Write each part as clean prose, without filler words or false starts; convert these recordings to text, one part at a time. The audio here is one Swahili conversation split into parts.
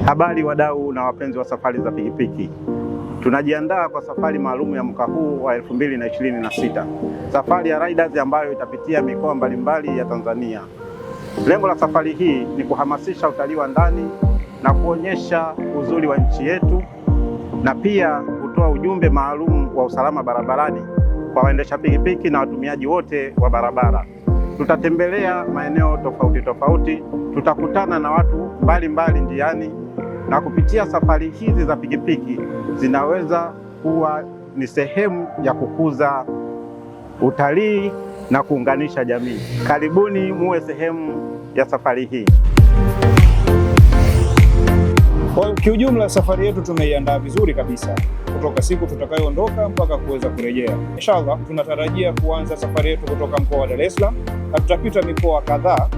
Habari wadau na wapenzi wa safari za pikipiki. Tunajiandaa kwa safari maalum ya mwaka huu wa 2026. Safari ya Riders ambayo itapitia mikoa mbalimbali ya Tanzania. Lengo la safari hii ni kuhamasisha utalii wa ndani na kuonyesha uzuri wa nchi yetu na pia kutoa ujumbe maalum wa usalama barabarani kwa waendesha pikipiki na watumiaji wote wa barabara. Tutatembelea maeneo tofauti tofauti, tutakutana na watu mbalimbali njiani, na kupitia safari hizi za pikipiki zinaweza kuwa ni sehemu ya kukuza utalii na kuunganisha jamii. Karibuni muwe sehemu ya safari hii. Kwa kiujumla, safari yetu tumeiandaa vizuri kabisa kutoka siku tutakayoondoka mpaka kuweza kurejea. Inshallah tunatarajia kuanza safari yetu kutoka mkoa wa Dar es Salaam na tutapita mikoa kadhaa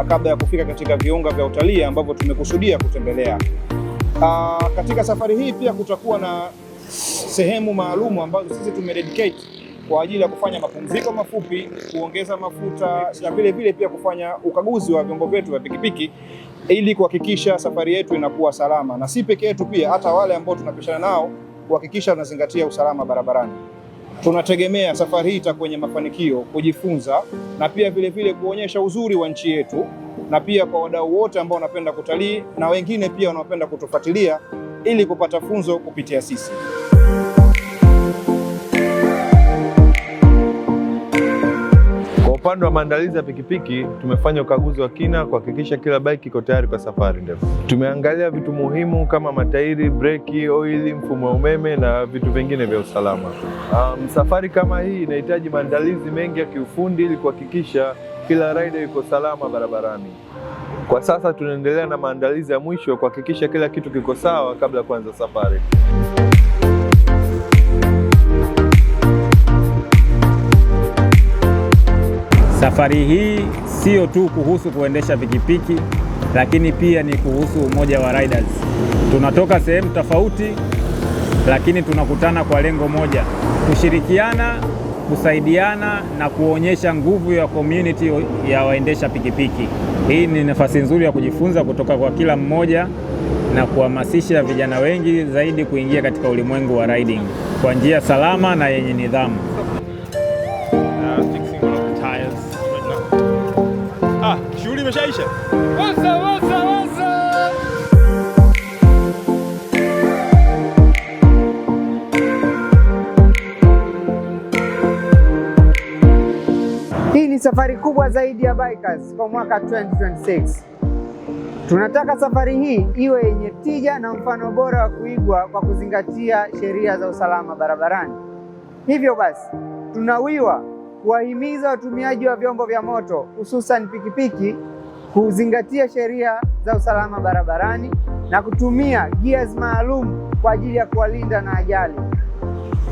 kabla ya kufika katika viunga vya utalii ambavyo tumekusudia kutembelea. Katika safari hii pia kutakuwa na sehemu maalum ambazo sisi tumededicate kwa ajili ya kufanya mapumziko mafupi, kuongeza mafuta na vile vile pia kufanya ukaguzi wa vyombo vyetu vya pikipiki ili kuhakikisha safari yetu inakuwa salama, na si peke yetu, pia hata wale ambao tunapishana nao kuhakikisha tunazingatia usalama barabarani. Tunategemea safari hii itakuwa kwenye mafanikio, kujifunza na pia vile vile kuonyesha uzuri wa nchi yetu, na pia kwa wadau wote ambao wanapenda kutalii na wengine pia wanaopenda kutufuatilia ili kupata funzo kupitia sisi. Kwa upande wa maandalizi ya pikipiki, tumefanya ukaguzi wa kina kuhakikisha kila bike iko tayari kwa safari ndefu. Tumeangalia vitu muhimu kama matairi, breki, oili, mfumo wa umeme na vitu vingine vya usalama. Safari kama hii inahitaji maandalizi mengi ya kiufundi ili kuhakikisha kila rider yuko salama barabarani. Kwa sasa tunaendelea na maandalizi ya mwisho kuhakikisha kila kitu kiko sawa kabla ya kuanza safari. Safari hii sio tu kuhusu kuendesha pikipiki, lakini pia ni kuhusu umoja wa riders. Tunatoka sehemu tofauti, lakini tunakutana kwa lengo moja: kushirikiana, kusaidiana na kuonyesha nguvu ya community ya waendesha pikipiki. Hii ni nafasi nzuri ya kujifunza kutoka kwa kila mmoja na kuhamasisha vijana wengi zaidi kuingia katika ulimwengu wa riding kwa njia salama na yenye nidhamu. Shughuli imeshaisha. Hii ni safari kubwa zaidi ya Bikers kwa mwaka 2026. Tunataka safari hii iwe yenye tija na mfano bora wa kuigwa kwa kuzingatia sheria za usalama barabarani. Hivyo basi, tunawiwa kuwahimiza watumiaji wa vyombo vya moto hususan pikipiki kuzingatia sheria za usalama barabarani na kutumia gears maalum kwa ajili ya kuwalinda na ajali.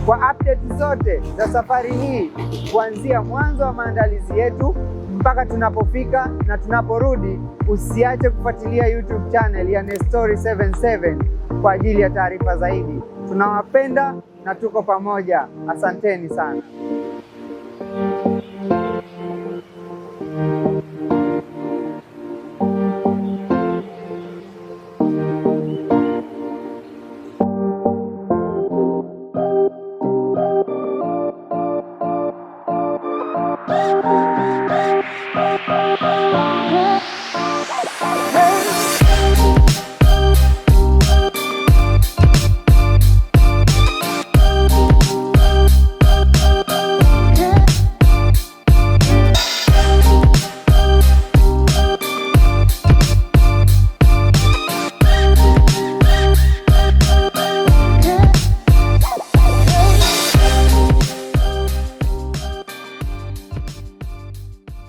Kwa update zote za safari hii kuanzia mwanzo wa maandalizi yetu mpaka tunapofika na tunaporudi, usiache kufuatilia YouTube channel ya Nestori77 kwa ajili ya taarifa zaidi. Tunawapenda na tuko pamoja. Asanteni sana.